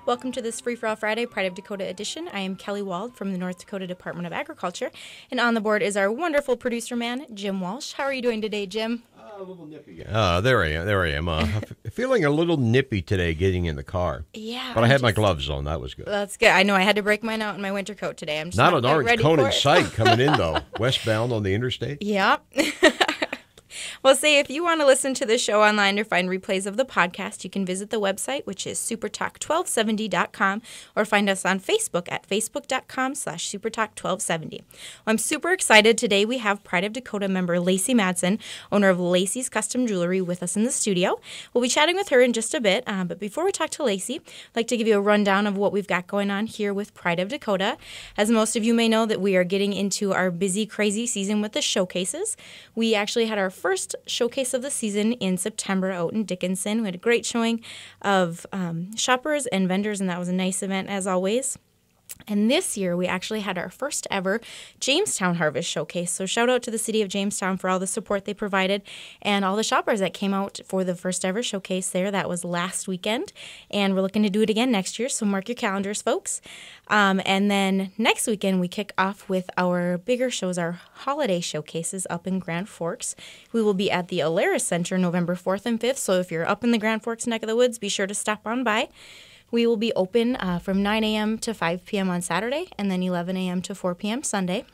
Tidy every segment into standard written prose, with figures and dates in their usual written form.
Welcome to this Free For All Friday Pride of Dakota edition. I am Kelly Wald from the North Dakota Department of Agriculture, and on the board is our wonderful producer man, Jim Walsh. How are you doing today, Jim? A little nippy. There I am. Feeling a little nippy today getting in the car. Yeah. But I had my gloves on. That was good. That's good. I know I had to break mine out in my winter coat today. I'm just not an quite orange ready cone for in it. sight coming in, though. Westbound on the interstate. Yep. Well, say if you want to listen to the show online or find replays of the podcast, you can visit the website, which is supertalk1270.com, or find us on Facebook at facebook.com/supertalk1270. Well, I'm super excited. Today we have Pride of Dakota member Lacey Madsen, owner of Lacey's Custom Jewelry, with us in the studio. We'll be chatting with her in just a bit, but before we talk to Lacey, I'd like to give you a rundown of what we've got going on here with Pride of Dakota. As most of you may know, that we are getting into our busy, crazy season with the showcases. We actually had our first showcase of the season in September out in Dickinson. We had a great showing of shoppers and vendors, and that was a nice event as always. And this year, we actually had our first ever Jamestown Harvest Showcase. So shout out to the city of Jamestown for all the support they provided and all the shoppers that came out for the first ever showcase there. That was last weekend, and we're looking to do it again next year, so mark your calendars, folks. And then next weekend, we kick off with our bigger shows, our holiday showcases up in Grand Forks. We will be at the Alaris Center November 4th and 5th, so if you're up in the Grand Forks neck of the woods, be sure to stop on by. We will be open from 9 a.m. to 5 p.m. on Saturday, and then 11 a.m. to 4 p.m. Sunday.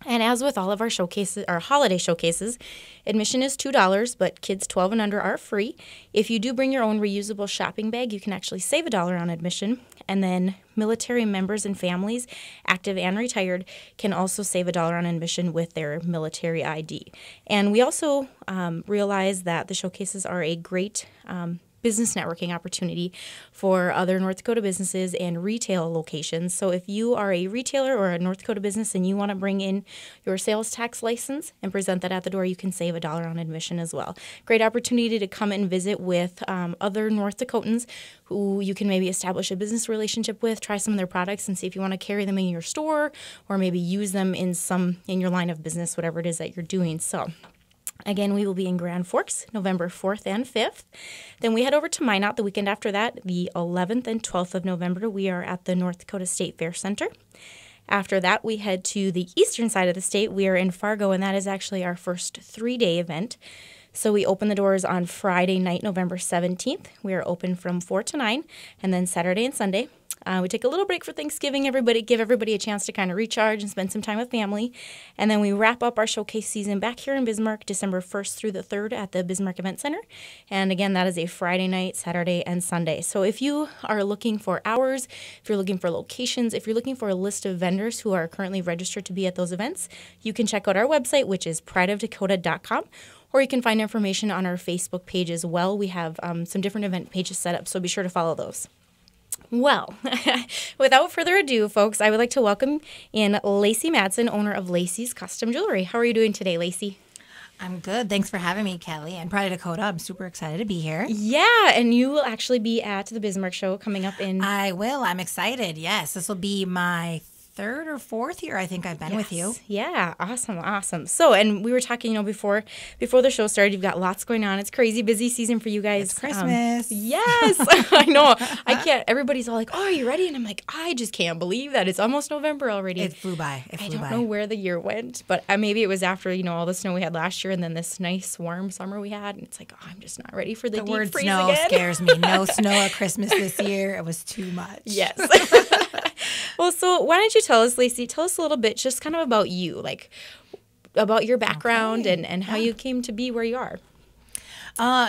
And as with all of our showcases, our holiday showcases, admission is $2, but kids 12 and under are free. If you do bring your own reusable shopping bag, you can actually save $1 on admission. And then military members and families, active and retired, can also save $1 on admission with their military ID. And we also realize that the showcases are a great business networking opportunity for other North Dakota businesses and retail locations. So if you are a retailer or a North Dakota business and you want to bring in your sales tax license and present that at the door, you can save $1 on admission as well. Great opportunity to come and visit with other North Dakotans who you can maybe establish a business relationship with, try some of their products and see if you want to carry them in your store or maybe use them in your line of business, whatever it is that you're doing. So again, we will be in Grand Forks, November 4th and 5th. Then we head over to Minot the weekend after that, the 11th and 12th of November. We are at the North Dakota State Fair Center. After that, we head to the eastern side of the state. We are in Fargo, and that is actually our first 3-day event. So we open the doors on Friday night, November 17th. We are open from 4 to 9, and then Saturday and Sunday. We take a little break for Thanksgiving, give everybody a chance to kind of recharge and spend some time with family. And then we wrap up our showcase season back here in Bismarck, December 1st through the 3rd at the Bismarck Event Center. And again, that is a Friday night, Saturday, and Sunday. So if you are looking for hours, if you're looking for locations, if you're looking for a list of vendors who are currently registered to be at those events, you can check out our website, which is prideofdakota.com. Or you can find information on our Facebook page as well. We have some different event pages set up, so be sure to follow those. Well, without further ado, folks, I would like to welcome in Lacey Madsen, owner of Lacey's Custom Jewelry. How are you doing today, Lacey? I'm good. Thanks for having me, Kelly. And Pride of Dakota, I'm super excited to be here. Yeah, and you will actually be at the Bismarck show coming up in... I will. I'm excited. Yes, this will be my 3rd or 4th year I think I've been with you. Yeah, awesome. So, and we were talking, before the show started, you've got lots going on. It's crazy busy season for you guys. It's Christmas. Yes, I know. I can't. Everybody's all like, "Oh, are you ready?" And I'm like, I just can't believe that it's almost November already. It flew by. I don't know where the year went, but maybe it was after all the snow we had last year, and then this nice warm summer we had. And it's like, I'm just not ready for the deep word freeze snow again. Scares me. No snow at Christmas this year. It was too much. Yes. Well, so why don't you tell us, Lacey, a little bit just kind of about you, like about your background and how you came to be where you are.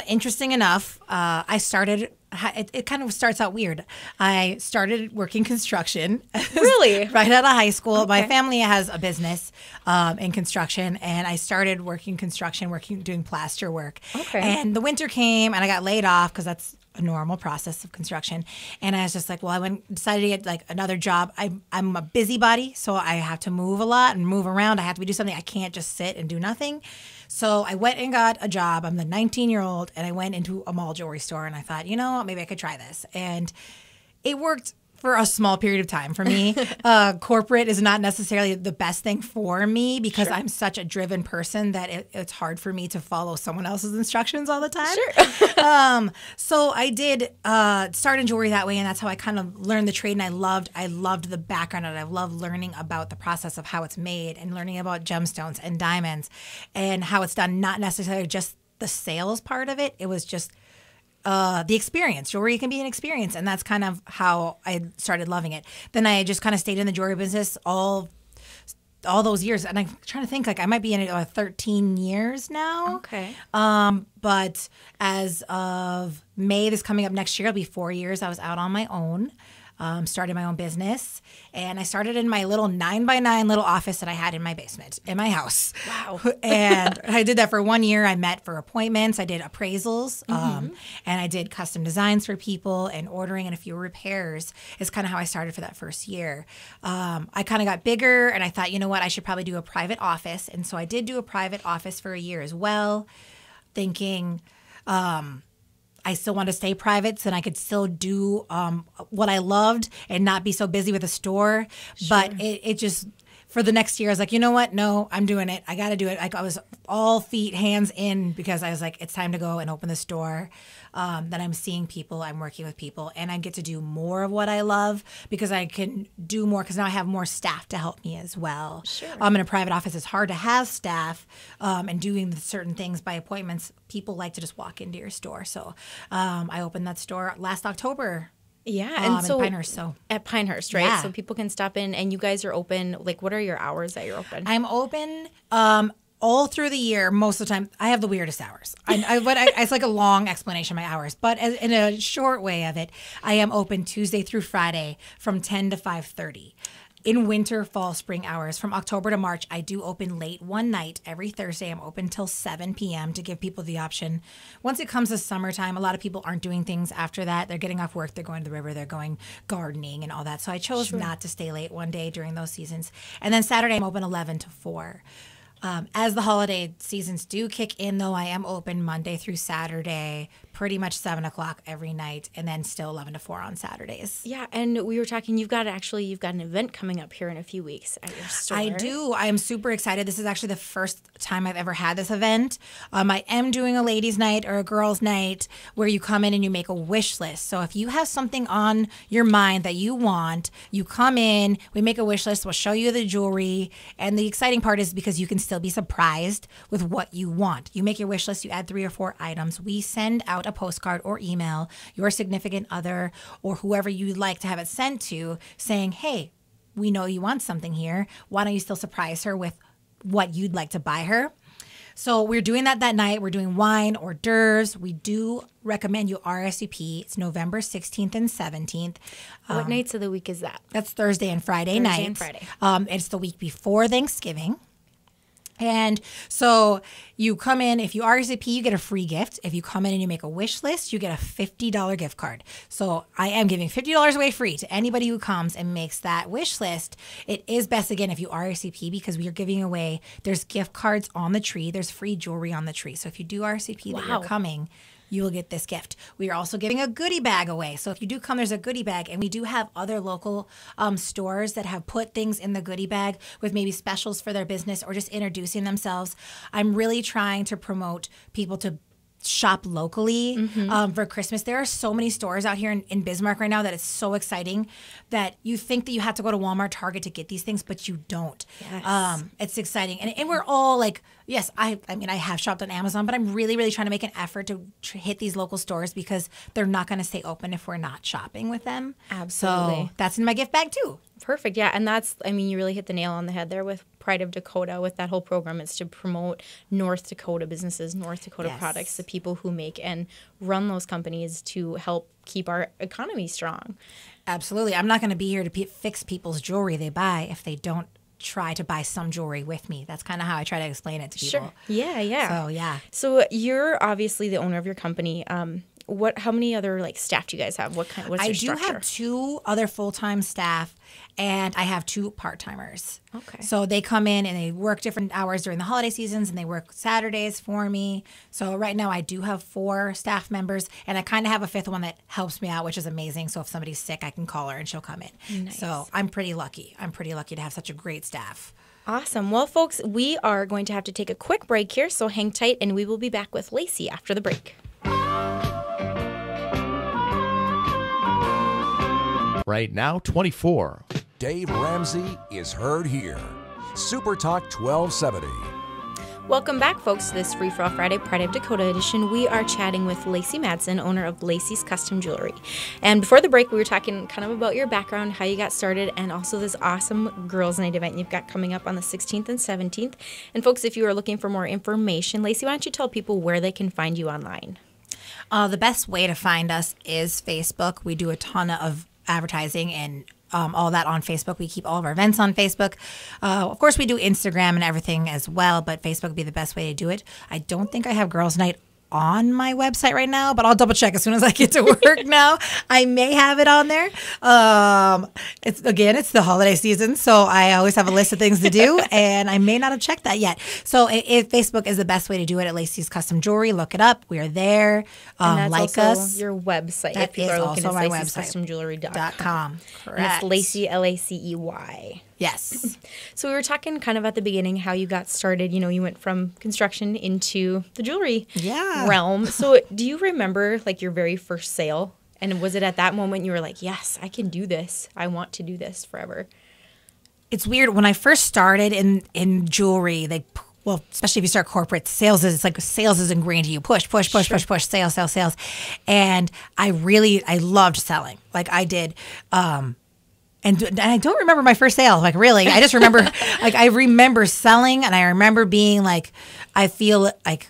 Interesting enough, I started, it kind of starts out weird. I started working construction. Really? Right out of high school. Okay. My family has a business in construction, and I started working construction, doing plaster work. Okay. And the winter came, and I got laid off because that's a normal process of construction. And I was just like, well, decided to get like another job. I'm a busybody, so I have to move a lot and move around. I have to do something. I can't just sit and do nothing. So I went and got a job. I'm the 19-year-old, and I went into a mall jewelry store, and I thought, maybe I could try this. And it worked for a small period of time. For me, corporate is not necessarily the best thing for me because I'm such a driven person that it's hard for me to follow someone else's instructions all the time. Sure. So I did start in jewelry that way, and that's how I kind of learned the trade. And I loved the background, and I loved learning about the process of how it's made and learning about gemstones and diamonds and how it's done. Not necessarily just the sales part of it. It was just the experience. Jewelry can be an experience, and that's kind of how I started loving it. Then I just kind of stayed in the jewelry business all those years, and I'm trying to think, like I might be in it 13 years now. Okay. But as of May, this coming up next year, it'll be 4 years. I was out on my own. Started my own business, and I started in my little 9x9 little office that I had in my basement in my house. Wow. And I did that for 1 year. I met for appointments. I did appraisals, and I did custom designs for people and ordering and a few repairs is kind of how I started for that first year. I kind of got bigger, and I thought, you know what, I should probably do a private office. And so I did do a private office for a year as well, thinking I still want to stay private so that I could still do what I loved and not be so busy with the store. Sure. But it just, for the next year, I was like, you know what? No, I'm doing it. I got to do it. I was all feet, hands in because I was like, it's time to go and open the store. Then I'm seeing people, I'm working with people, and I get to do more of what I love because I can do more because now I have more staff to help me as well. Sure. In a private office, it's hard to have staff and doing certain things by appointments. People like to just walk into your store. So I opened that store last October. Yeah, and so in Pinehurst, at Pinehurst, right? Yeah. So people can stop in, and you guys are open. Like, what are your hours that you're open? I'm open all through the year. Most of the time, I have the weirdest hours. It's like a long explanation of my hours, but in a short way of it, I am open Tuesday through Friday from 10 to 5:30. In winter, fall, spring hours, from October to March, I do open late one night. Every Thursday, I'm open till 7 p.m. to give people the option. Once it comes to summertime, a lot of people aren't doing things after that. They're getting off work, they're going to the river, they're going gardening and all that. So I chose not to stay late one day during those seasons. And then Saturday, I'm open 11 to 4. As the holiday seasons do kick in, though, I am open Monday through Saturday, pretty much 7 o'clock every night, and then still 11 to 4 on Saturdays. Yeah, and we were talking, you've got an event coming up here in a few weeks at your store. I do. I am super excited. This is actually the first time I've ever had this event. I am doing a ladies' night or a girls' night where you come in and you make a wish list. So if you have something on your mind that you want, you come in, we make a wish list, we'll show you the jewelry, and the exciting part is because you can still be surprised with what you want. You make your wish list, you add 3 or 4 items. We send out a postcard or email your significant other or whoever you'd like to have it sent to saying, hey, we know you want something here. Why don't you still surprise her with what you'd like to buy her? So we're doing that night. We're doing wine, hors d'oeuvres. We do recommend you RSVP. It's November 16th and 17th. What nights of the week is that? That's Thursday and Friday nights. And Friday. It's the week before Thanksgiving. And so you come in, if you RSVP, you get a free gift. If you come in and you make a wish list, you get a $50 gift card. So I am giving $50 away free to anybody who comes and makes that wish list. It is best, again, if you RSVP because we are giving away, there's gift cards on the tree. There's free jewelry on the tree. So if you do RSVP that you're coming, you will get this gift. We are also giving a goodie bag away. So if you do come, there's a goodie bag. And we do have other local stores that have put things in the goodie bag with maybe specials for their business or just introducing themselves. I'm really trying to promote people to shop locally for Christmas. There are so many stores out here in Bismarck right now that it's so exciting that you think that you have to go to Walmart, Target to get these things, but you don't. Yes. It's exciting. And we're all like, yes, I mean, I have shopped on Amazon, but I'm really, really trying to make an effort to hit these local stores because they're not going to stay open if we're not shopping with them. Absolutely. So that's in my gift bag too. Perfect. Yeah. And that's, I mean, you really hit the nail on the head there with Pride of Dakota, with that whole program. It's to promote North Dakota businesses, North Dakota products, the people who make and run those companies to help keep our economy strong. Absolutely. I'm not going to be here to fix people's jewelry they buy if they don't try to buy some jewelry with me. That's kind of how I try to explain it to people. Sure. Yeah, yeah. So, yeah. So you're obviously the owner of your company. how many other like staff do you guys have? What's your I structure? do have 2 other full-time staff, and I have 2 part-timers. Okay. So they come in and they work different hours during the holiday seasons, and they work Saturdays for me. So right now I do have 4 staff members, and I kind of have a 5th one that helps me out, which is amazing. So if somebody's sick, I can call her and she'll come in. Nice. So I'm pretty lucky. I'm pretty lucky to have such a great staff. Awesome. Well, folks, we are going to have to take a quick break here, so hang tight, and we will be back with Lacey after the break. Right now, 24. Dave Ramsey is heard here. SuperTalk 1270. Welcome back, folks, to this Free For All Friday Pride of Dakota edition. We are chatting with Lacey Madsen, owner of Lacey's Custom Jewelry. And before the break, we were talking kind of about your background, how you got started, and also this awesome Girls Night event you've got coming up on the 16th and 17th. And folks, if you are looking for more information, Lacey, why don't you tell people where they can find you online? The best way to find us is Facebook. We do a ton of advertising and all that on Facebook. We keep all of our events on Facebook. Of course, we do Instagram and everything as well, but Facebook would be the best way to do it. I don't think I have Girls Night on my website right now, but I'll double check as soon as I get to work now. I may have it on there. It's the holiday season, so I always have a list of things to do, and I may not have checked that yet. So if Facebook is the best way to do it at Lacey's Custom Jewelry, look it up. We are there. And that's like also us. your website. That if people is are looking also at my Lacey's website. CustomJewelry.com. Correct. And it's Lacey, Lacey. Yes. So we were talking kind of at the beginning how you got started. You know, you went from construction into the jewelry realm. So do you remember like your very first sale? And was it at that moment you were like, yes, I can do this. I want to do this forever? It's weird. When I first started in jewelry, especially if you start corporate, sales is ingrained to you. Push, sales. And I loved selling. Like I did. And I don't remember my first sale, like really. I just remember, I remember selling, and I remember being like, I feel like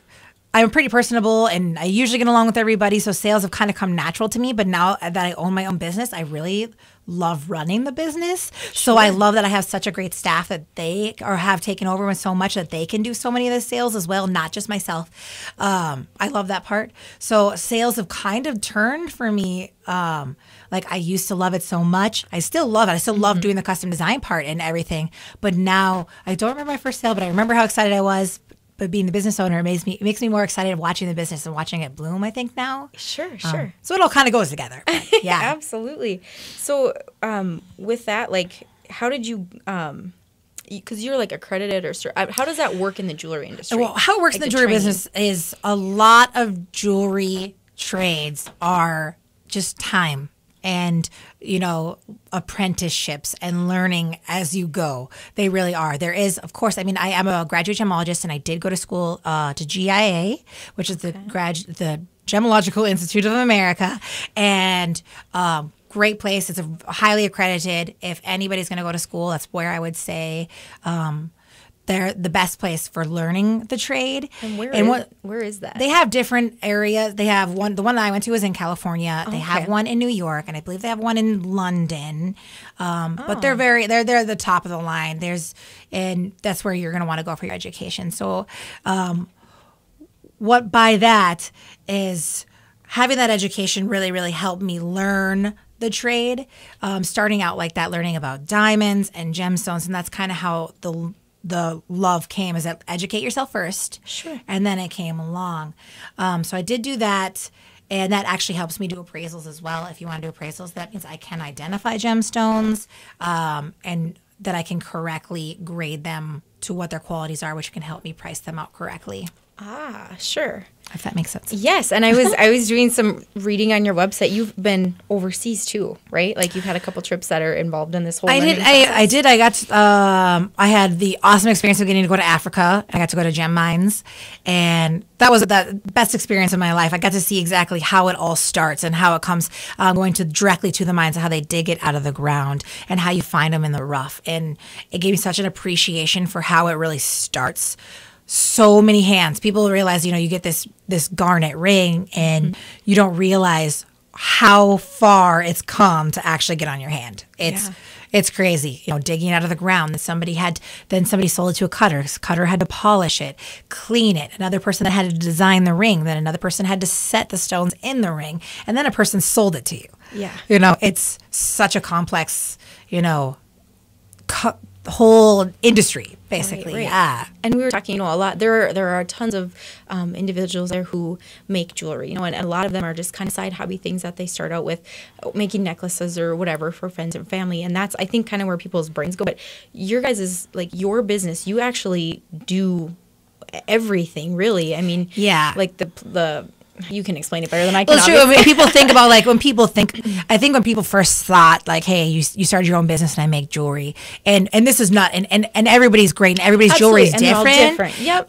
I'm pretty personable, and I usually get along with everybody, so sales have kind of come natural to me. But now that I own my own business, I really love running the business. So I love that I have such a great staff that they have taken over with so much that they can do so many of the sales as well, not just myself. I love that part. So sales have kind of turned for me. Like I used to love it so much. I still love it. I still love doing the custom design part and everything. But now I don't remember my first sale, but I remember how excited I was. But being the business owner it makes me more excited watching the business and watching it bloom, I think now. Sure. So it all kind of goes together. But yeah. Absolutely. So with that, like, how did you because you're like accredited or how does that work in the jewelry industry? Well, how it works like in the jewelry business is a lot of jewelry trades are just time and, apprenticeships and learning as you go. They really are. There is, of course, I am a graduate gemologist, and I did go to school to GIA, which is the Gemological Institute of America, and great place. It's highly accredited. If anybody's going to go to school, that's where I would say they're the best place for learning the trade. And where is that? They have different areas. They have one. The one that I went to was in California. They have one in New York, and I believe they have one in London. But they're the top of the line. And that's where you're going to want to go for your education. So, what by that is having that education really, really helped me learn the trade. Starting out like that, learning about diamonds and gemstones, and that's kind of how the love came, is that educate yourself first. Sure. And then it came along. So I did do that, and that actually helps me do appraisals as well. If you want to do appraisals, that means I can identify gemstones and that I can correctly grade them to what their qualities are, which can help me price them out correctly. Ah, sure. If that makes sense. Yes, and I was doing some reading on your website. You've been overseas too, right? Like you've had a couple trips that are involved in this whole. I did. I got. I had the awesome experience of getting to go to Africa. I got to go to gem mines, and that was the best experience of my life. I got to see exactly how it all starts and how it comes going directly to the mines, and how they dig it out of the ground, and how you find them in the rough. And it gave me such an appreciation for how it really starts. So many hands. People realize, you get this garnet ring, and you don't realize how far it's come to actually get on your hand. It's crazy, digging out of the ground. Then somebody sold it to a cutter. Cutter had to polish it, clean it. Another person that had to design the ring. Then another person had to set the stones in the ring. And then a person sold it to you. Yeah. It's such a complex, whole industry, basically. Right. Yeah. And we were talking, a lot. There are tons of individuals there who make jewelry, and a lot of them are just kind of side hobby things that they start out with, making necklaces or whatever for friends and family. And that's, I think, kind of where people's brains go. But your guys is like your business. You actually do everything, really. I mean, like the you can explain it better than I can. Well, it's true. When people think about I think when people first thought like, hey, you started your own business and I make jewelry, and this is not, and everybody's great and everybody's jewelry is different. Yep.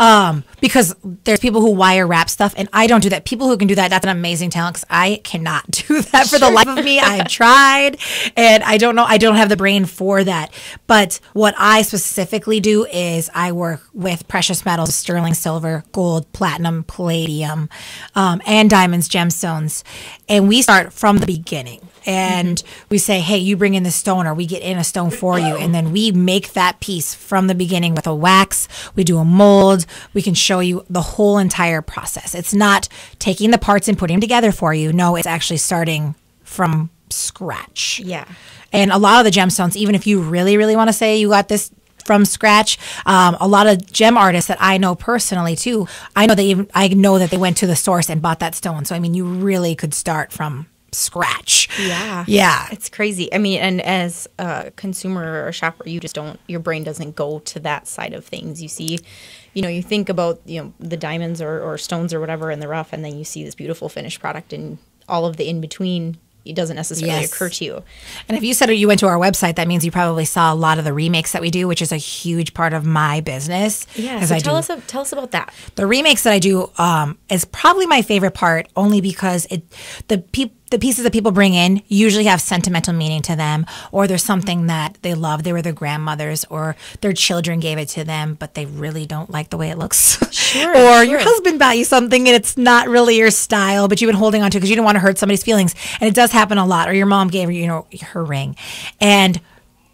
Because there's people who wire wrap stuff, and I don't do that. People who can do that, that's an amazing talent, because I cannot do that for the life of me. I've tried, and I don't know. I don't have the brain for that. But what I specifically do is I work with precious metals, sterling silver, gold, platinum, palladium, and diamonds, gemstones. And we start from the beginning. And we say, hey, you bring in the stone, or we get in a stone for you. And then we make that piece from the beginning with a wax. We do a mold. We can show you the whole entire process. It's not taking the parts and putting them together for you. No, it's actually starting from scratch. Yeah. And a lot of the gemstones, even if you really, really want to say you got this from scratch, a lot of gem artists that I know personally too, I know that they went to the source and bought that stone. So I mean, you really could start from scratch. Yeah. It's crazy. I mean, and as a consumer or a shopper, you just your brain doesn't go to that side of things. You see, you think about, the diamonds or stones or whatever in the rough, and then you see this beautiful finished product, and all of the in between, it doesn't necessarily occur to you. And if you said you went to our website, that means you probably saw a lot of the remakes that we do, which is a huge part of my business. Yeah, so tell us about that. The remakes that I do is probably my favorite part, only because the pieces that people bring in usually have sentimental meaning to them, or there's something that they love. They were their grandmothers, or their children gave it to them, but they really don't like the way it looks. Or your husband bought you something and it's not really your style, but you've been holding on to it because you don't want to hurt somebody's feelings. And it does happen a lot. Or your mom gave you, her ring. And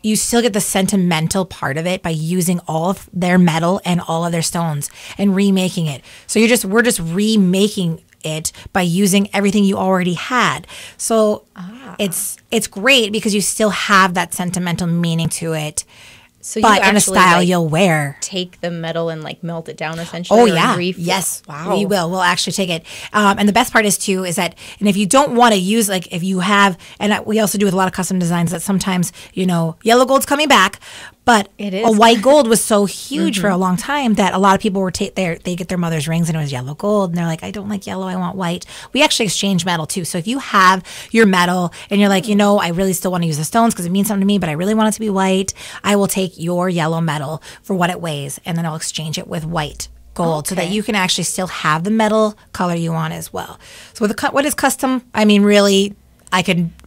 you still get the sentimental part of it by using all of their metal and all of their stones and remaking it. So we're just remaking it by using everything you already had. So it's great because you still have that sentimental meaning to it. So but in a style you'll wear. Take the metal and melt it down essentially. Oh yeah, yes, wow. We will. We'll actually take it. And the best part is that, and if you don't want to use, if you have, and we also do with a lot of custom designs that sometimes yellow gold's coming back, but it is. A white gold was so huge for a long time that a lot of people were they get their mother's rings and it was yellow gold, and they're like, I don't like yellow, I want white. We actually exchange metal too. So if you have your metal and you're like, I really still want to use the stones because it means something to me, but I really want it to be white, I will take your yellow metal for what it weighs, and then I'll exchange it with white gold so that you can actually still have the metal color you want as well. So what is custom? I mean, really,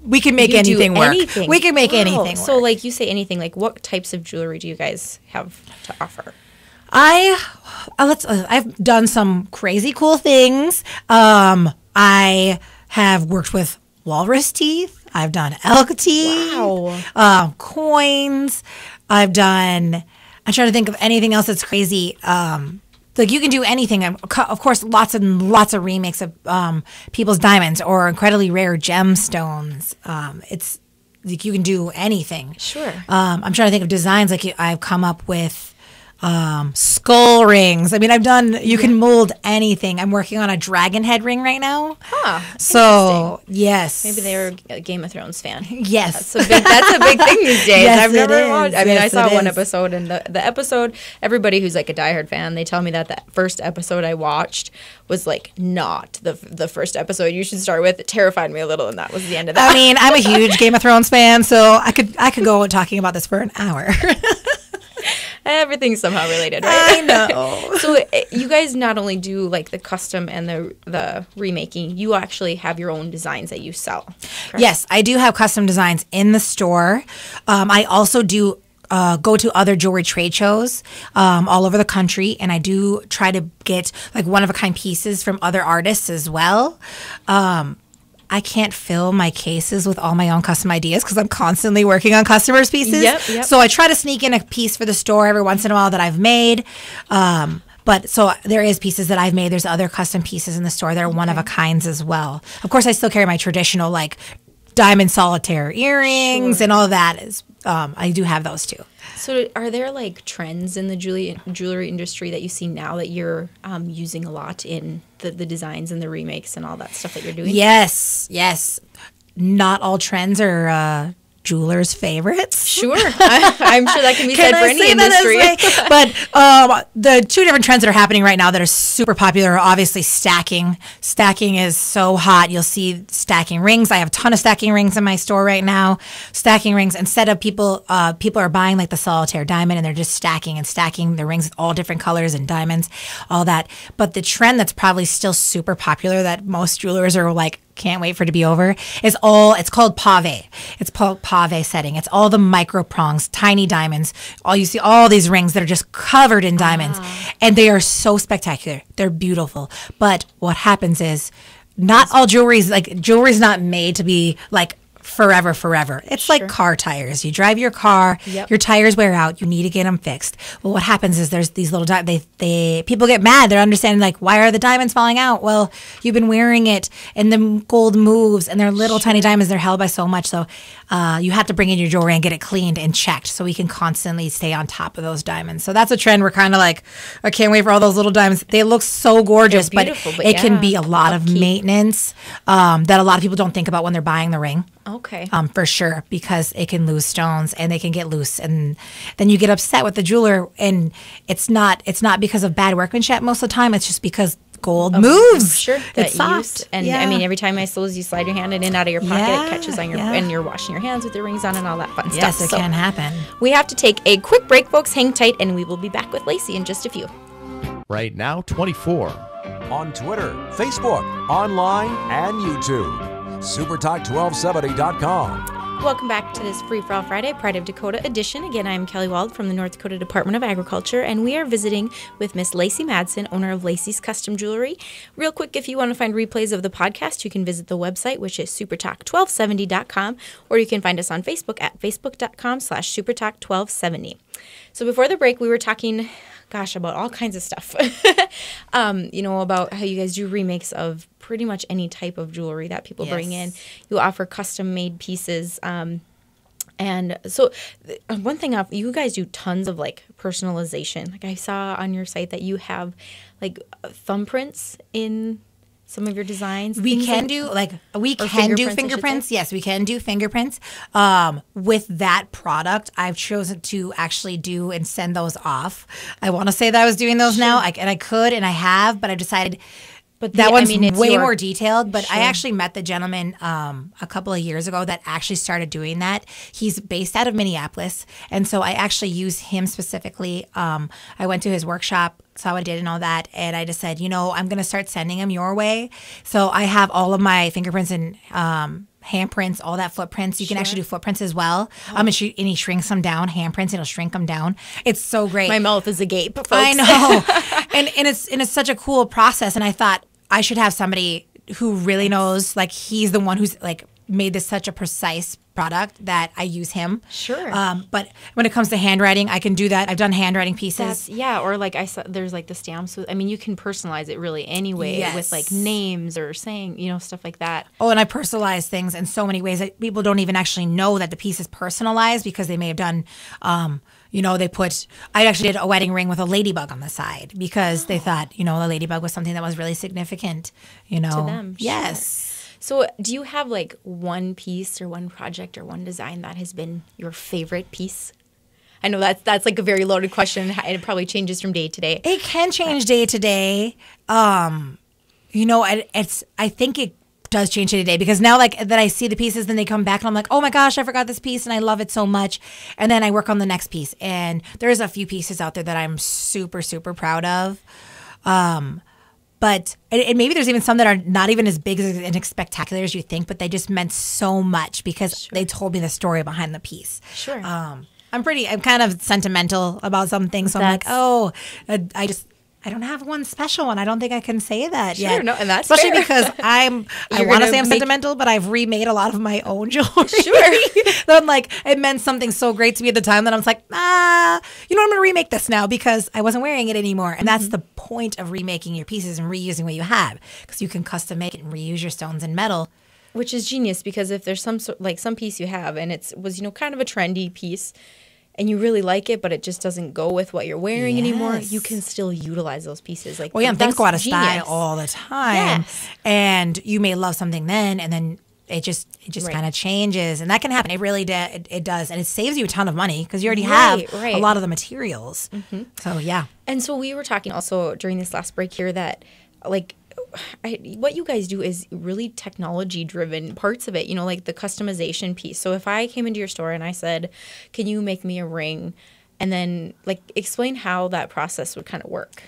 we can make anything work. We can make anything work. So you say anything, what types of jewelry do you guys have to offer? I've done some crazy cool things. I have worked with walrus teeth. I've done elk teeth. Wow. Coins. I'm trying to think of anything else that's crazy. You can do anything. Of course, lots and lots of remakes of people's diamonds or incredibly rare gemstones. It's you can do anything. Sure. I'm trying to think of designs I've come up with. Skull rings. I mean, you can mold anything. I'm working on a dragon head ring right now. So, yes. Maybe they were a Game of Thrones fan. Yes. That's a big thing these days. Yes, I've never watched. I mean, yes, I saw one episode, and the episode, everybody who's a diehard fan, they tell me that the first episode I watched was not the first episode you should start with. It terrified me a little, and that was the end of that. I mean, I'm a huge Game of Thrones fan, so I could go talking about this for an hour. Everything's somehow related, right? I know. So you guys not only do the custom and the remaking, you actually have your own designs that you sell. Correct? Yes, I do have custom designs in the store. I also do go to other jewelry trade shows all over the country, and I do try to get one-of-a-kind pieces from other artists as well. I can't fill my cases with all my own custom ideas because I'm constantly working on customers' pieces. Yep. So I try to sneak in a piece for the store every once in a while that I've made. But so there is pieces that I've made. There's other custom pieces in the store that are one of a kinds as well. Of course, I still carry my traditional like diamond solitaire earrings and all of that. I do have those too. So are there like trends in the jewelry industry that you see now that you're using a lot in the designs and the remakes and all that stuff that you're doing? Yes. Not all trends are jewelers' favorites. Sure. I'm sure that can be said for any industry. But the two different trends that are happening right now that are super popular are obviously stacking. Stacking is so hot. You'll see stacking rings. I have a ton of stacking rings in my store right now. Stacking rings, instead of people are buying like the solitaire diamond and they're just stacking the rings with all different colors and diamonds, all that. But the trend that's probably still super popular that most jewelers are like, can't wait for it to be over, it's called pave. It's called pave setting. It's all the micro prongs, tiny diamonds. You see all these rings that are just covered in diamonds, and they are so spectacular. They're beautiful. But what happens is not all jewelry's not made to be like forever. It's like car tires. You drive your car, your tires wear out, you need to get them fixed. Well, what happens is there's these little people get mad. They're understanding like, why are the diamonds falling out? Well, you've been wearing it and the gold moves and they're little tiny diamonds. They're held by so much. So you have to bring in your jewelry and get it cleaned and checked so we can constantly stay on top of those diamonds. So that's a trend. We're kind of like, I can't wait for all those little diamonds. They look so gorgeous, but it can be a lot of maintenance that a lot of people don't think about when they're buying the ring. Okay. For sure, because it can lose stones and they can get loose, and then you get upset with the jeweler, and it's not because of bad workmanship most of the time. It's just because gold moves. Sure, it's soft. And I mean, every time I suppose you slide your hand in and out of your pocket, it catches on your and you're washing your hands with your rings on and all that fun stuff. Yes, it can happen. We have to take a quick break, folks. Hang tight, and we will be back with Lacey in just a few. Right now, 24. On Twitter, Facebook, online, and YouTube. SuperTalk1270.com. Welcome back to this Free For All Friday, Pride of Dakota edition. Again, I'm Kelly Wald from the North Dakota Department of Agriculture, and we are visiting with Miss Lacey Madsen, owner of Lacey's Custom Jewelry. Real quick, if you want to find replays of the podcast, you can visit the website, which is SuperTalk1270.com, or you can find us on Facebook at facebook.com/SuperTalk1270. So before the break, we were talking, about all kinds of stuff. About how you guys do remakes of pretty much any type of jewelry that people bring in. You offer custom-made pieces. And so one thing, you guys do tons of, like, personalization. Like, I saw on your site that you have, like, thumbprints in some of your designs. We can do fingerprints. Yes, we can do fingerprints. With that product, I've chosen to actually do and send those off. I want to say that I was doing those now, and I could, and I have, but I decided. But that one's way more detailed. But I actually met the gentleman a couple of years ago that actually started doing that. He's based out of Minneapolis, and so I actually use him specifically. I went to his workshop, saw what I did and all that, and I just said, I'm going to start sending him your way. So I have all of my fingerprints and handprints, all that footprints. You can actually do footprints as well. And he shrinks them down, handprints, and he'll shrink them down. It's so great. My mouth is agape, folks. I know. and it's such a cool process, and I thought I should have somebody who really knows, like, he's the one who's, like, made this such a precise product that I use him. Sure. But when it comes to handwriting, I can do that. I've done handwriting pieces. Or like I saw, there's like the stamps. You can personalize it really anyway with like names or saying, stuff like that. Oh, and I personalize things in so many ways that people don't even actually know that the piece is personalized because they may have done, I actually did a wedding ring with a ladybug on the side because they thought, the ladybug was something that was really significant, to them. Yes. Sure. So do you have like one piece or one project or one design that has been your favorite piece? I know that's like a very loaded question. It probably changes from day to day. It can change day to day. I think it does change day to day because now like that I see the pieces, then they come back and I'm like, oh my gosh, I forgot this piece and I love it so much. And then I work on the next piece. And there's a few pieces out there that I'm super, super proud of. But and maybe there's even some that are not even as big and as spectacular as you think, but they just meant so much because they told me the story behind the piece. Sure. I'm kind of sentimental about some things. So I'm like, I don't have one special one. I don't think I can say that Sure, yet. no, and that's especially fair. because I want to gonna say I'm make- sentimental, but I've remade a lot of my own jewelry. Sure. Then like it meant something so great to me at the time that I was like, you know, I'm going to remake this now because I wasn't wearing it anymore. And that's the point of remaking your pieces and reusing what you have, because you can custom make it and reuse your stones and metal. Which is genius, because if there's some piece you have and was kind of a trendy piece and you really like it, but it just doesn't go with what you're wearing anymore, Yes. you can still utilize those pieces. Like, Well, yeah, and things that's go out of genius. style all the time. Yes. And you may love something then, and then it just Right. kind of changes. And that can happen. It really it does. And it saves you a ton of money because you already have Right. a lot of the materials. So, yeah. And so we were talking also during this last break here that, like, what you guys do is really technology driven parts of it, like the customization piece. So if I came into your store and I said, can you make me a ring? And then explain how that process would kind of work.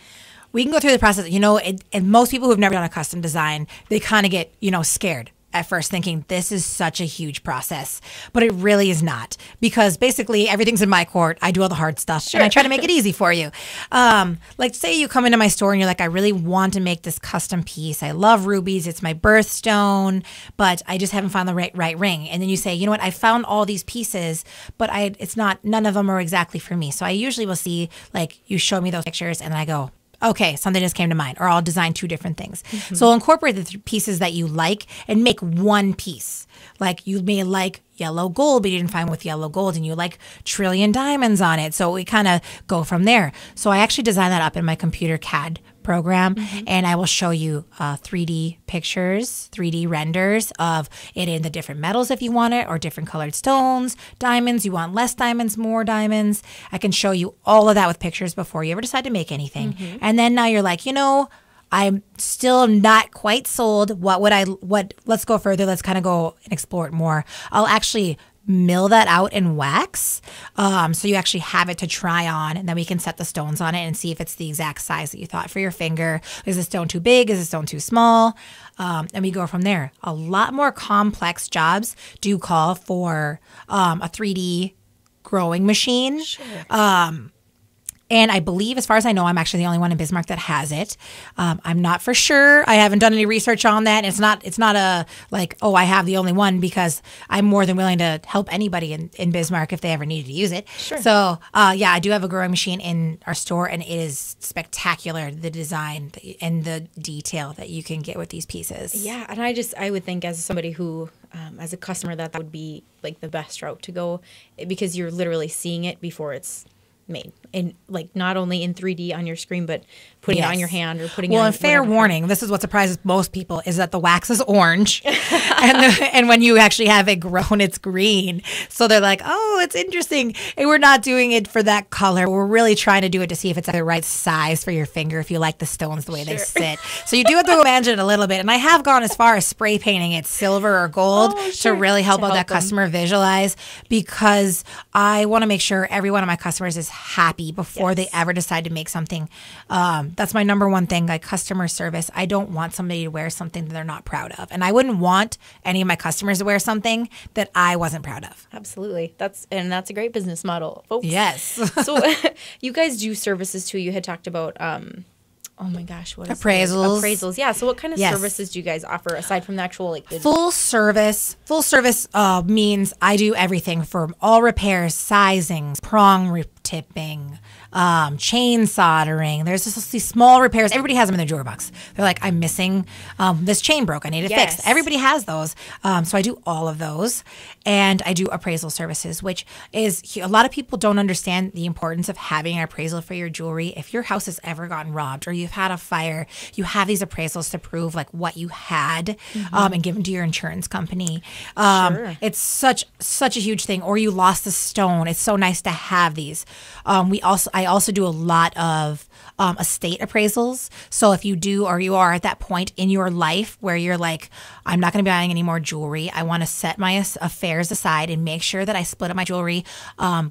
We can go through the process. And most people who've never done a custom design, they kind of get, scared at first, thinking this is such a huge process, but it really is not, because basically everything's in my court. I do all the hard stuff and I try to make it easy for you. Like say you come into my store and you're like, I really want to make this custom piece. I love rubies. It's my birthstone, but I just haven't found the right ring. And then you say, you know what? I found all these pieces, but none of them are exactly for me. So I usually will see, like, you show me those pictures and I go, okay, something just came to mind, or I'll design two different things. So I'll incorporate the pieces that you like and make one piece. Like you may like yellow gold, but you didn't find with yellow gold, and you like trillion diamonds on it. So we kind of go from there. So I actually design that up in my computer CAD program, and I will show you 3D pictures, 3D renders of it in the different metals if you want it, or different colored stones, diamonds. You want less diamonds, more diamonds. I can show you all of that with pictures before you ever decide to make anything. And then now you're like, I'm still not quite sold. Let's go further. Let's kind of go and explore it more. I'll actually mill that out in wax. So you actually have it to try on, and then we can set the stones on it and see if it's the exact size that you thought for your finger. Is the stone too big? Is the stone too small? And we go from there. A lot more complex jobs do call for a 3D growing machine. And I believe, as far as I know, I'm actually the only one in Bismarck that has it. I'm not for sure. I haven't done any research on that. It's not a like, oh, I have the only one, because I'm more than willing to help anybody in Bismarck if they ever needed to use it. Sure. So, I do have a growing machine in our store, and it is spectacular, the design and the detail that you can get with these pieces. Yeah, and I would think, as somebody who, as a customer, that would be like the best route to go, because you're literally seeing it before it's made, and like not only in 3D on your screen, but putting it on your hand or putting it on. Well, and fair warning, this is what surprises most people, is that the wax is orange, and when you actually have it grown, it's green. So they're like, oh, it's interesting. And we're not doing it for that color. We're really trying to do it to see if it's the right size for your finger, if you like the stones the way they sit. So you do have to imagine it a little bit. And I have gone as far as spray painting it silver or gold to really help out that customer visualize, because I want to make sure every one of my customers is happy before they ever decide to make something. That's my number one thing, like customer service. I don't want somebody to wear something that they're not proud of. And I wouldn't want any of my customers to wear something that I wasn't proud of. Absolutely. That's a great business model, folks. Yes. So you guys do services too. You had talked about, oh my gosh, what is appraisals? Appraisals. Yeah. So what kind of Yes. services do you guys offer aside from the actual Full service means I do everything from all repairs, sizings, prong tipping, chain soldering. There's just these small repairs. Everybody has them in their jewelry box. They're like, I'm missing this chain broke. I need it fixed. Everybody has those. So I do all of those. And I do appraisal services, which is, a lot of people don't understand the importance of having an appraisal for your jewelry. If your house has ever gotten robbed or you've had a fire, you have these appraisals to prove like what you had and give them to your insurance company. It's such a huge thing. Or you lost a stone. It's so nice to have these. I also do a lot of estate appraisals. So if you do, or you are at that point in your life where you're like, I'm not going to be buying any more jewelry. I want to set my affairs aside and make sure that I split up my jewelry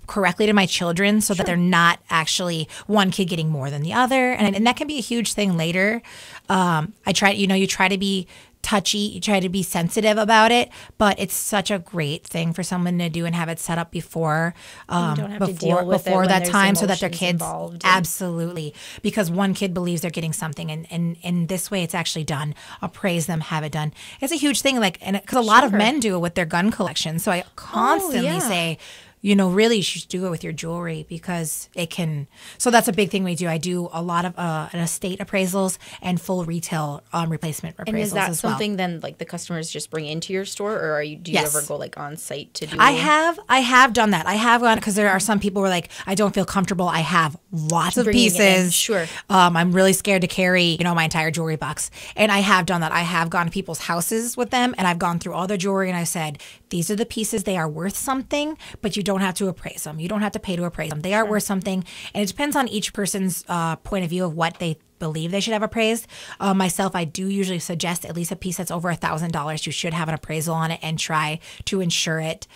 correctly to my children, so that they're not actually one kid getting more than the other. And that can be a huge thing later. You try to be touchy, you try to be sensitive about it, but it's such a great thing for someone to do and have it set up before before that time so that their kids absolutely, because one kid believes they're getting something and in this way it's actually done. Appraise them, have it done. It's a huge thing, like, and because a lot of men do it with their gun collection. So I constantly say, you know, really you should do it with your jewelry because it can. So that's a big thing we do. I do a lot of an estate appraisals and full retail replacement appraisals. And is that as well. something then like the customers just bring into your store, or do you ever go like on site to do? I have done that. I have gone because there are some people who are like, I don't feel comfortable. I have lots of pieces. Sure. I'm really scared to carry, you know, my entire jewelry box. And I have done that. I have gone to people's houses with them and I've gone through all their jewelry and I said, these are the pieces. They are worth something, but you don't have to appraise them. You don't have to pay to appraise them. They are worth something. And it depends on each person's point of view of what they believe they should have appraised. Myself, I do usually suggest at least a piece that's over $1,000. You should have an appraisal on it and try to insure it.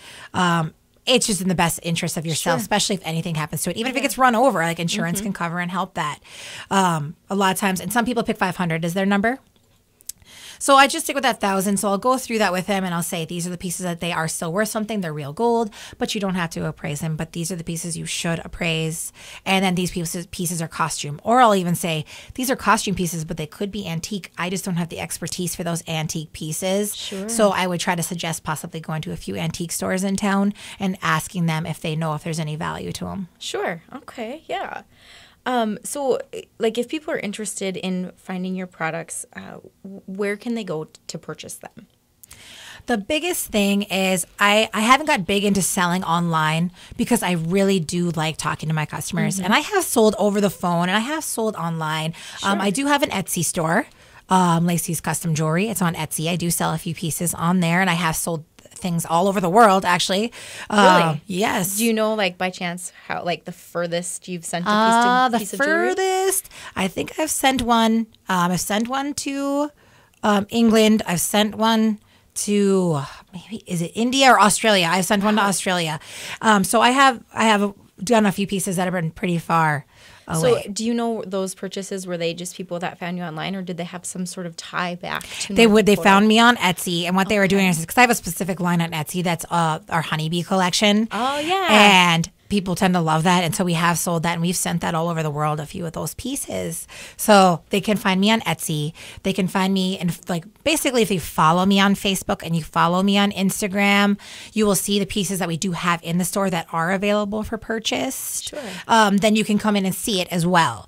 It's just in the best interest of yourself, especially if anything happens to it. Even if it gets run over, like insurance can cover and help that. A lot of times, and some people pick 500 as their number. So I just stick with that 1,000. So I'll go through that with him and I'll say, these are the pieces that they are still worth something. They're real gold, but you don't have to appraise them. But these are the pieces you should appraise. And then these pieces are costume. Or I'll even say, these are costume pieces, but they could be antique. I just don't have the expertise for those antique pieces. Sure. So I would try to suggest possibly going to a few antique stores in town and asking them if they know if there's any value to them. Sure. Okay. Yeah. So, like, if people are interested in finding your products, where can they go to purchase them? The biggest thing is I haven't got big into selling online because I really do like talking to my customers. And I have sold over the phone and I have sold online. Sure. I do have an Etsy store, Lacey's Custom Jewelry. It's on Etsy. I do sell a few pieces on there and I have sold things all over the world, actually. Really? Yes. Do you know, like, by chance, how, like, the furthest you've sent a piece of jewelry? The furthest, I think I've sent one. I've sent one to England. I've sent one to maybe, is it India or Australia? I've sent one to Australia. So I have done a few pieces that have been pretty far away. So do you know those purchases, were they just people that found you online, or did they have some sort of tie back to They found me on Etsy, and what they were doing is, because I have a specific line on Etsy that's our honeybee collection. Oh, yeah. And people tend to love that, and so we have sold that, and we've sent that all over the world, a few of those pieces. So they can find me on Etsy. They can find me, and like basically if you follow me on Facebook and you follow me on Instagram, you will see the pieces that we do have in the store that are available for purchase. Sure. Then you can come in and see it as well.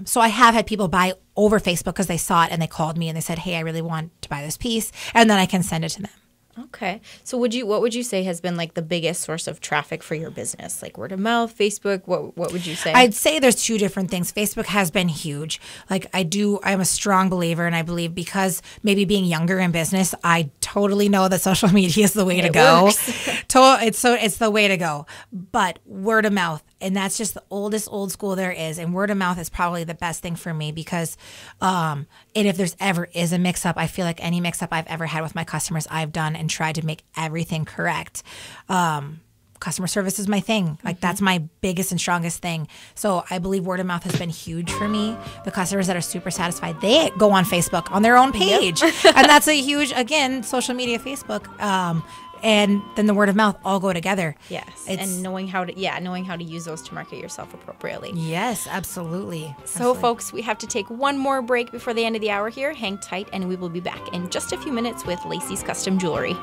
So I have had people buy over Facebook because they saw it and they called me and they said, hey, I really want to buy this piece, and then I can send it to them. Okay. So what would you say has been like the biggest source of traffic for your business? Like word of mouth, Facebook? What would you say? I'd say there's two different things. Facebook has been huge. Like I'm a strong believer, and I believe because maybe being younger in business, I totally know that social media is the way to go. It's the way to go. But word of mouth, and that's just the old school there is. And word of mouth is probably the best thing for me because, and if there's ever is a mix up, I feel like any mix up I've ever had with my customers, I've done and tried to make everything correct. Customer service is my thing. Like that's my biggest and strongest thing. So I believe word of mouth has been huge for me. The customers that are super satisfied, they go on Facebook on their own page. Yep. And that's a huge, again, social media, Facebook. And then the word of mouth all go together. Yes. And knowing how to use those to market yourself appropriately. Yes, absolutely. So folks, we have to take one more break before the end of the hour here. Hang tight and we will be back in just a few minutes with Lacey's Custom Jewelry.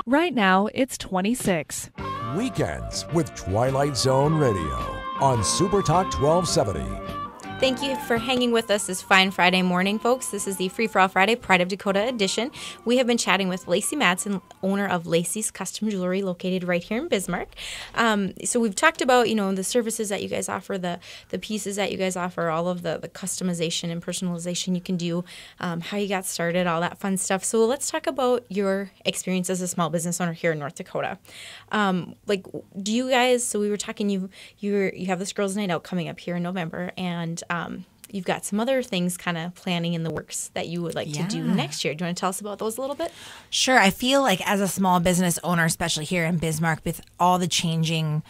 Right now, it's 26. Weekends with Twilight Zone Radio on SuperTalk 1270. Thank you for hanging with us this fine Friday morning, folks. This is the Free For All Friday Pride of Dakota edition. We have been chatting with Lacey Madsen, owner of Lacey's Custom Jewelry, located right here in Bismarck. So we've talked about, the services that you guys offer, the pieces that you guys offer, all of the customization and personalization you can do, how you got started, all that fun stuff. So let's talk about your experience as a small business owner here in North Dakota. Do you guys? So we were talking. You have this girls' night out coming up here in November, and you've got some other things kind of planning in the works that you would like to do next year. Do you want to tell us about those a little bit? Sure. I feel like as a small business owner, especially here in Bismarck, with all the changing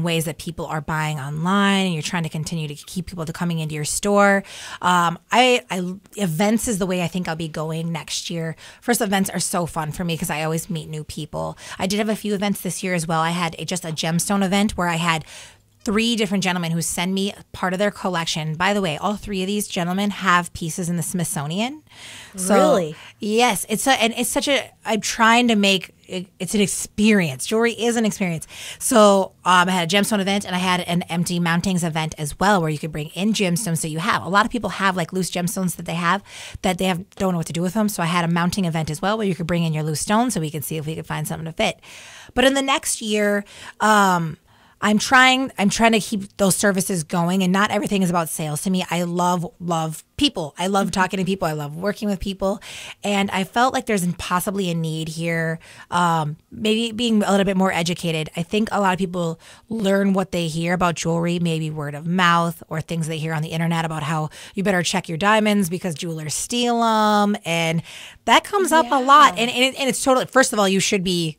ways that people are buying online, and you're trying to continue to keep people to coming into your store, events is the way I think I'll be going next year. First, events are so fun for me because I always meet new people. I did have a few events this year as well. I had just a gemstone event where I had 3 different gentlemen who send me part of their collection. By the way, all 3 of these gentlemen have pieces in the Smithsonian. So, really? Yes. I'm trying to make it's an experience. Jewelry is an experience. So I had a gemstone event, and I had an empty mountings event as well, where you could bring in gemstones. So you have a lot of people have like loose gemstones that they don't know what to do with them. So I had a mounting event as well, where you could bring in your loose stones, so we could see if we could find something to fit. But in the next year, I'm trying to keep those services going, and not everything is about sales. To me, I love people. I love talking to people. I love working with people. And I felt like there's possibly a need here, maybe being a little bit more educated. I think a lot of people learn what they hear about jewelry, maybe word of mouth or things they hear on the internet about how you better check your diamonds because jewelers steal them. And that comes up a lot. And it's totally, first of all, you should be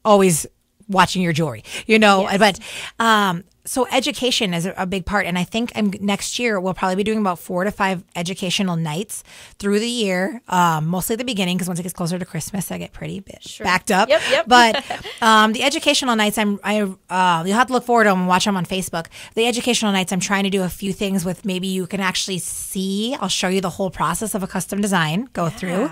always watching your jewelry, yes. But so education is a big part. And I think next year we'll probably be doing about 4 to 5 educational nights through the year, mostly at the beginning, because once it gets closer to Christmas, I get pretty backed up. Yep. But the educational nights, you'll have to look forward to them and watch them on Facebook. The educational nights, I'm trying to do a few things with maybe you can actually see. I'll show you the whole process of a custom design go through.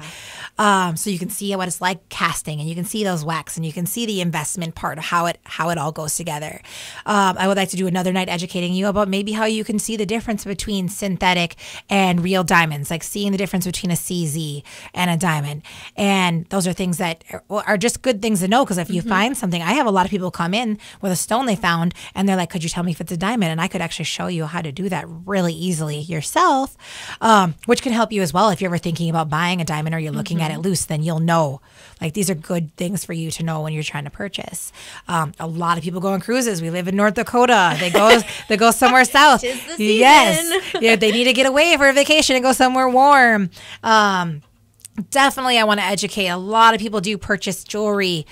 So you can see what it's like casting, and you can see those wax, and you can see the investment part of how it all goes together. I would like to do another night educating you about maybe how you can see the difference between synthetic and real diamonds, like seeing the difference between a CZ and a diamond. And those are things that are just good things to know, because if you find something, I have a lot of people come in with a stone they found, and they're like, could you tell me if it's a diamond? And I could actually show you how to do that really easily yourself, which can help you as well. If you're ever thinking about buying a diamond, or you're looking at it loose, then you'll know, like, these are good things for you to know when you're trying to purchase. A lot of people go on cruises. We live in North Dakota. They go somewhere south. 'Tis the season. Yes. Yeah, they need to get away for a vacation and go somewhere warm. Definitely, I want to educate. A lot of people do purchase jewelry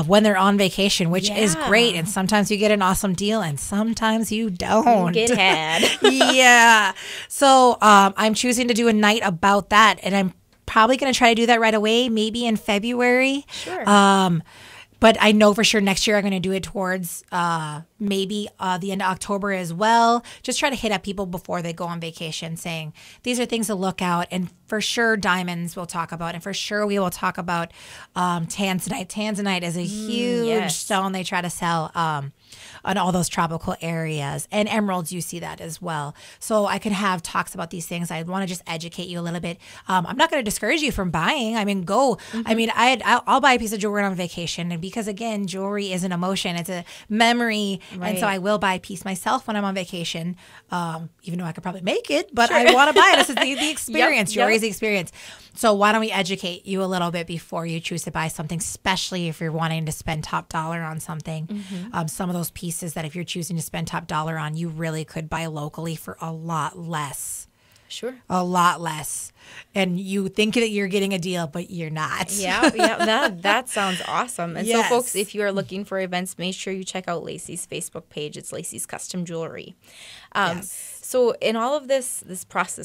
when they're on vacation, which is great. And sometimes you get an awesome deal, and sometimes you don't. Get had. Yeah. So I'm choosing to do a night about that, and I'm probably going to try to do that right away, maybe in February. Sure. But I know for sure next year I'm going to do it towards maybe the end of October as well. Just try to hit up people before they go on vacation, saying these are things to look out. And for sure, diamonds we'll talk about. And for sure, we will talk about tanzanite. Tanzanite is a huge stone they try to sell on all those tropical areas. And emeralds, you see that as well. So I can have talks about these things. I want to just educate you a little bit. I'm not going to discourage you from buying. I mean, go. I mean, I'll buy a piece of jewelry on vacation. And because, again, jewelry is an emotion. It's a memory. Right. And so I will buy a piece myself when I'm on vacation, even though I could probably make it. But I want to buy it. This is the experience. Jewelry is the experience. So why don't we educate you a little bit before you choose to buy something, especially if you're wanting to spend top dollar on something. Some of those pieces that if you're choosing to spend top dollar on, you really could buy locally for a lot less. Sure. A lot less. And you think that you're getting a deal, but you're not. Yeah, that sounds awesome. And so, folks, if you are looking for events, make sure you check out Lacey's Facebook page. It's Lacey's Custom Jewelry. So in all of this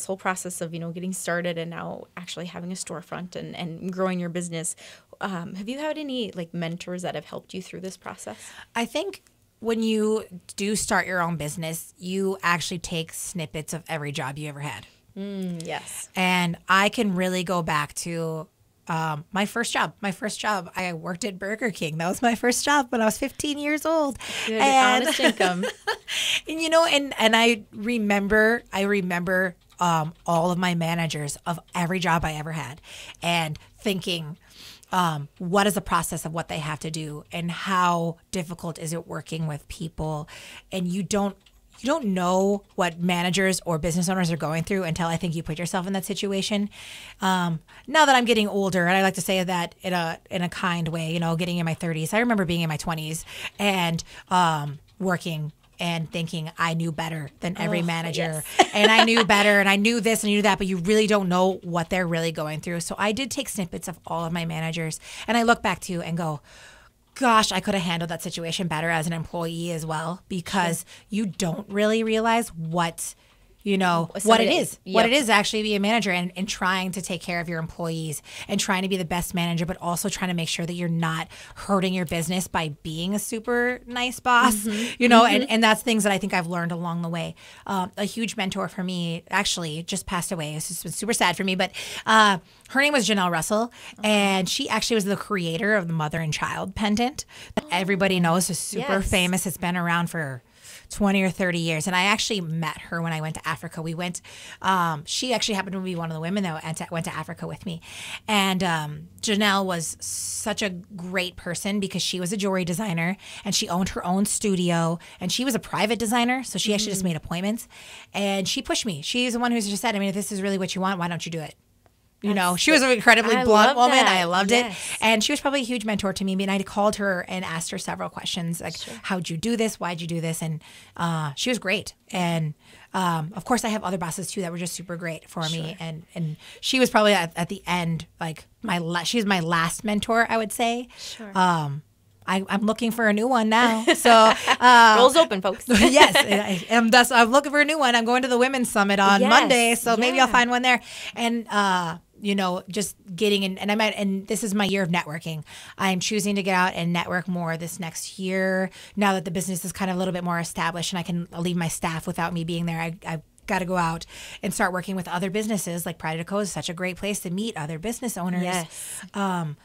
whole process of, getting started and now actually having a storefront and growing your business, have you had any mentors that have helped you through this process? I think when you do start your own business, you actually take snippets of every job you ever had. Yes. And I can really go back to my first job. I worked at Burger King. That was my first job when I was 15 years old. Good, honest income. And I remember all of my managers of every job I ever had, and thinking, what is the process of what they have to do, and how difficult is it working with people? And you don't know what managers or business owners are going through until I think you put yourself in that situation. Now that I'm getting older, and I like to say that in a kind way, getting in my 30s, I remember being in my 20s and working and thinking I knew better than every manager and I knew better and I knew this and I knew that, but you really don't know what they're really going through. So I did take snippets of all of my managers and I look back to and go, gosh, I could have handled that situation better as an employee as well, because you don't really realize what it is actually to be a manager and trying to take care of your employees and trying to be the best manager, but also trying to make sure that you're not hurting your business by being a super nice boss, and that's things that I think I've learned along the way. A huge mentor for me actually just passed away. It's just been super sad for me, but her name was Janelle Russell, and she actually was the creator of the Mother and Child pendant that everybody knows is super famous. It's been around for 20 or 30 years. And I actually met her when I went to Africa. We went, she actually happened to be one of the women that went to Africa with me. And Janelle was such a great person because she was a jewelry designer and she owned her own studio and she was a private designer. So she actually just made appointments and she pushed me. She's the one who just said, I mean, if this is really what you want, why don't you do it? She was an incredibly blunt woman. I loved it. And she was probably a huge mentor to me. And I called her and asked her several questions like, how'd you do this? Why'd you do this? And she was great. And of course, I have other bosses too that were just super great for me. And she was probably at the end, like she's my last mentor, I would say. Sure. I'm looking for a new one now. So roles open, folks. Yes, I'm looking for a new one. I'm going to the Women's Summit on Monday, so maybe I'll find one there. And just getting in, and this is my year of networking. I'm choosing to get out and network more this next year. Now that the business is kind of a little bit more established, and I can leave my staff without me being there, I've got to go out and start working with other businesses. Like Pride of Dakota is such a great place to meet other business owners,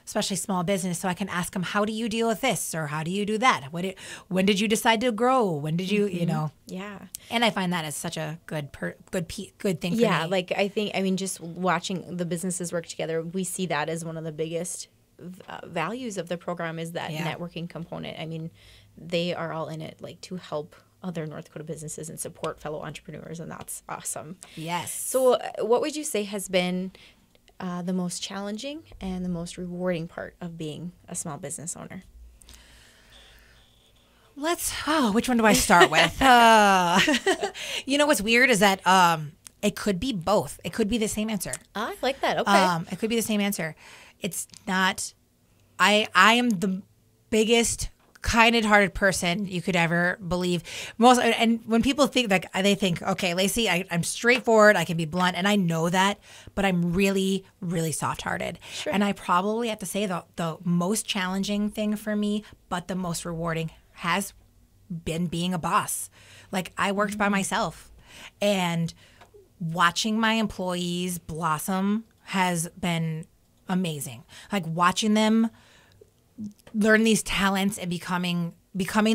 especially small business. So I can ask them, how do you deal with this? Or how do you do that? When did you decide to grow? When did you, Yeah. And I find that is such a good thing for me. Yeah, like I mean, just watching the businesses work together, we see that as one of the biggest values of the program is that networking component. I mean, they are all in it like to help other North Dakota businesses and support fellow entrepreneurs, and that's awesome. Yes. So what would you say has been the most challenging and the most rewarding part of being a small business owner? Which one do I start with? What's weird is that it could be both. It could be the same answer. I like that. Okay. It could be the same answer. It's not. I am the biggest kind-hearted person you could ever believe. And when people think like they think, okay, Lacey, I'm straightforward, I can be blunt, and I know that, but I'm really, really soft-hearted. Sure. And I probably have to say the most challenging thing for me, but the most rewarding has been being a boss. Like I worked by myself, and watching my employees blossom has been amazing. Like watching them learn these talents and becoming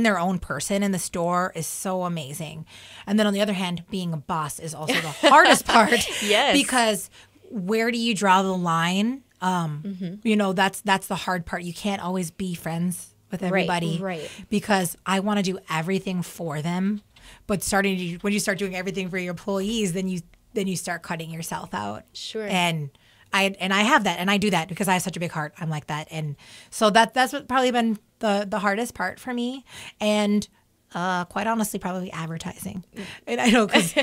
their own person in the store is so amazing. And then on the other hand, being a boss is also the hardest part. Yes. Because where do you draw the line? That's the hard part. You can't always be friends with everybody. Right. Because I want to do everything for them. But when you start doing everything for your employees, then you start cutting yourself out. Sure. And I have that, and I do that because I have such a big heart. I'm like that, and so that's what probably been the hardest part for me, and quite honestly, probably advertising. And I know because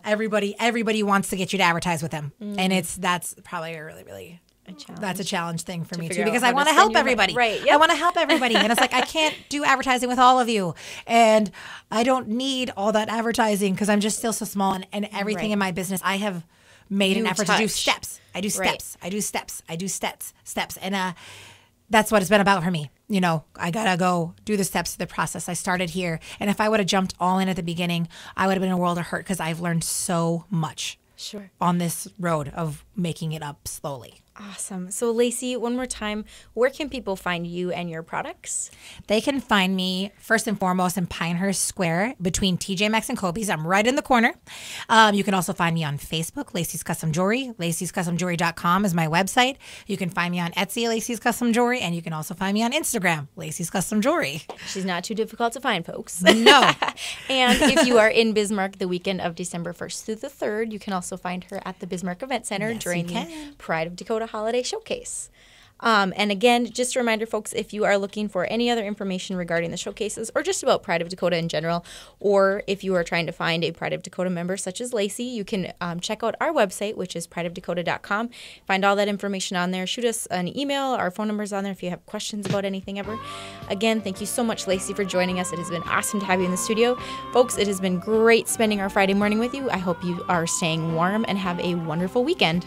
everybody wants to get you to advertise with them, and that's probably a really, really that's a challenge thing for me too, because I want to help everybody. Right. Yep. I want to help everybody, and it's like I can't do advertising with all of you, and I don't need all that advertising because I'm just still so small, and everything in my business I have made an effort to do steps. I do steps. I do steps. I do steps. And that's what it's been about for me. I got to go do the steps of the process. I started here. And if I would have jumped all in at the beginning, I would have been in a world of hurt because I've learned so much on this road of making it up slowly. Awesome. So, Lacey, one more time, where can people find you and your products? They can find me, first and foremost, in Pinehurst Square between TJ Maxx and Kobe's. I'm right in the corner. You can also find me on Facebook, Lacey's Custom Jewelry. Lacey'sCustomJewelry.com is my website. You can find me on Etsy, Lacey's Custom Jewelry, and you can also find me on Instagram, Lacey's Custom Jewelry. She's not too difficult to find, folks. No. And if you are in Bismarck the weekend of December 1st through the 3rd, you can also find her at the Bismarck Event Center during the Pride of Dakota Holiday Showcase. And again, just a reminder, folks, if you are looking for any other information regarding the showcases or just about Pride of Dakota in general, or if you are trying to find a Pride of Dakota member such as Lacey, you can check out our website, which is prideofdakota.com. Find all that information on there. Shoot us an email. Our phone number's on there if you have questions about anything ever. Again, thank you so much, Lacey, for joining us. It has been awesome to have you in the studio. Folks, it has been great spending our Friday morning with you. I hope you are staying warm and have a wonderful weekend.